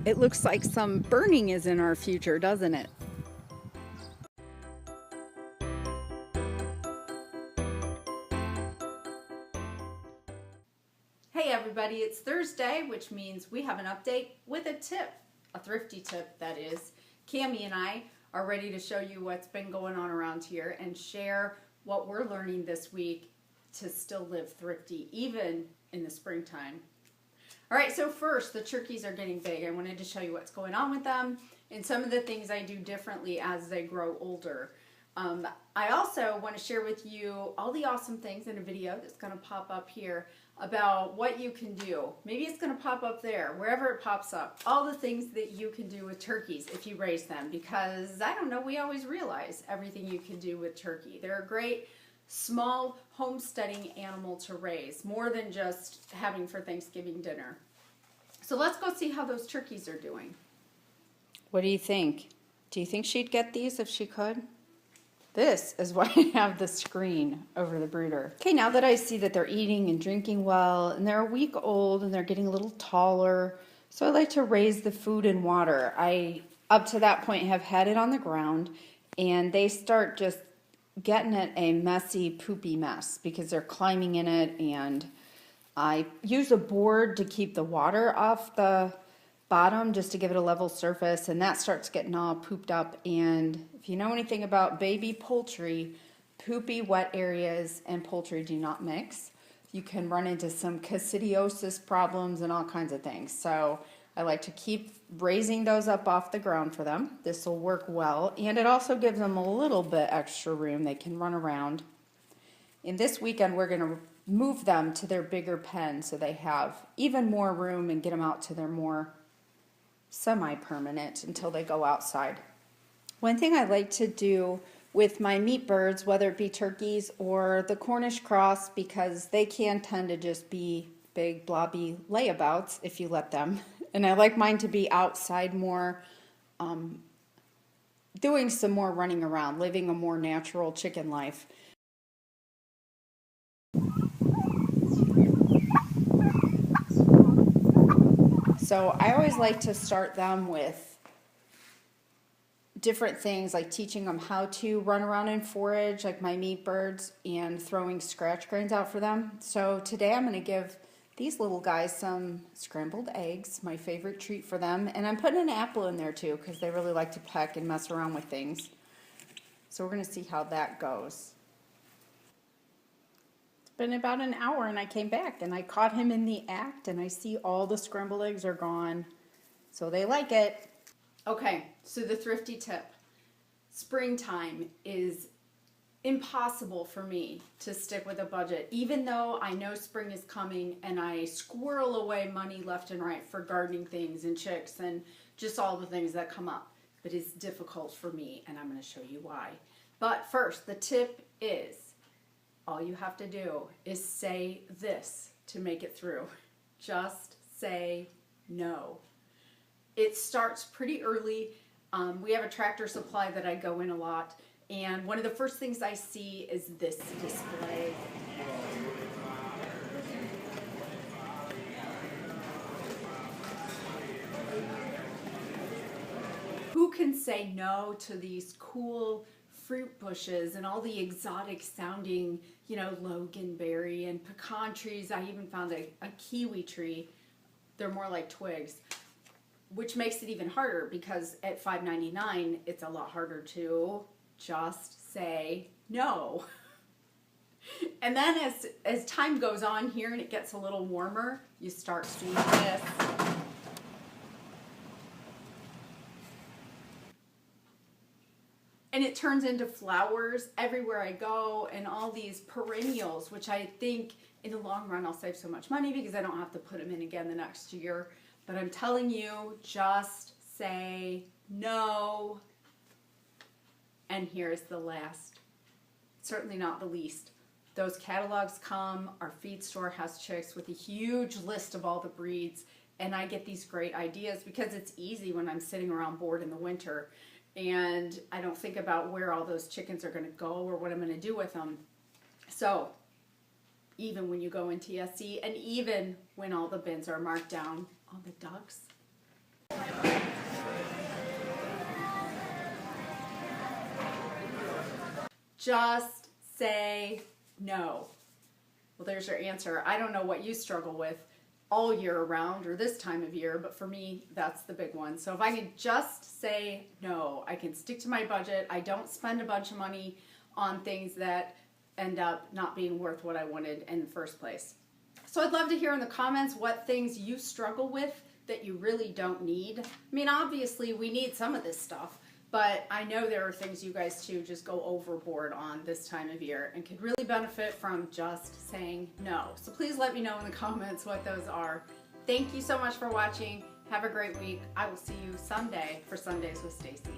It looks like some burning is in our future, doesn't it? Hey everybody, it's Thursday, which means we have an update with a tip, a thrifty tip that is. Cammie and I are ready to show you what's been going on around here and share what we're learning this week to still live thrifty, even in the springtime. All right, so first, the turkeys are getting big. I wanted to show you what's going on with them and some of the things I do differently as they grow older. I also want to share with you all the awesome things in a video that's going to pop up here about what you can do. Maybe it's going to pop up there, wherever it pops up. All the things that you can do with turkeys if you raise them, because I don't know, we always realize everything you can do with turkey. They're a great small homesteading animal to raise, more than just having for Thanksgiving dinner. So let's go see how those turkeys are doing. What do you think? Do you think she'd get these if she could? This is why I have the screen over the brooder. Okay, now that I see that they're eating and drinking well, and they're a week old and they're getting a little taller, so I like to raise the food and water. I, up to that point, have had it on the ground, and they start just getting it a messy, poopy mess because they're climbing in it, and I use a board to keep the water off the bottom just to give it a level surface, and that starts getting all pooped up. And if you know anything about baby poultry, poopy, wet areas and poultry do not mix. You can run into some coccidiosis problems and all kinds of things. So I like to keep raising those up off the ground for them. This will work well, and it also gives them a little bit extra room. They can run around. And this weekend we're going to move them to their bigger pen so they have even more room and get them out to their more semi-permanent until they go outside. One thing I like to do with my meat birds, whether it be turkeys or the Cornish cross, because they can tend to just be big blobby layabouts if you let them, and I like mine to be outside more, doing some more running around, living a more natural chicken life. So I always like to start them with different things, like teaching them how to run around and forage, like my meat birds, and throwing scratch grains out for them. So today I'm going to give these little guys some scrambled eggs, my favorite treat for them, and I'm putting an apple in there too because they really like to peck and mess around with things. So we're going to see how that goes. Been about an hour and I came back and I caught him in the act, and I see all the scrambled eggs are gone. So they like it. Okay, so the thrifty tip. Springtime is impossible for me to stick with a budget, even though I know spring is coming and I squirrel away money left and right for gardening things and chicks and just all the things that come up. But it's difficult for me, and I'm going to show you why. But first, the tip is, all you have to do is say this to make it through. Just say no. It starts pretty early. We have a Tractor Supply that I go in a lot, and one of the first things I see is this display. Who can say no to these cool fruit bushes and all the exotic sounding, you know, loganberry and pecan trees? I even found a kiwi tree. They're more like twigs, which makes it even harder because at $5.99 it's a lot harder to just say no. And then as time goes on here and it gets a little warmer, you start doing this. And it turns into flowers everywhere I go, and all these perennials, which I think in the long run I'll save so much money because I don't have to put them in again the next year. But I'm telling you, just say no. And here's the last, certainly not the least. Those catalogs come, our feed store has chicks with a huge list of all the breeds, and I get these great ideas because it's easy when I'm sitting around bored in the winter and I don't think about where all those chickens are going to go or what I'm going to do with them. So even when you go in TSC, and even when all the bins are marked down, all the ducks Just say no. Well, there's your answer. I don't know what you struggle with all year around or this time of year, but for me, that's the big one. So if I can just say no, I can stick to my budget. I don't spend a bunch of money on things that end up not being worth what I wanted in the first place. So I'd love to hear in the comments what things you struggle with that you really don't need. I mean, obviously we need some of this stuff, but I know there are things you guys too just go overboard on this time of year and could really benefit from just saying no. So please let me know in the comments what those are. Thank you so much for watching. Have a great week. I will see you Sunday for Sundays with Stacy.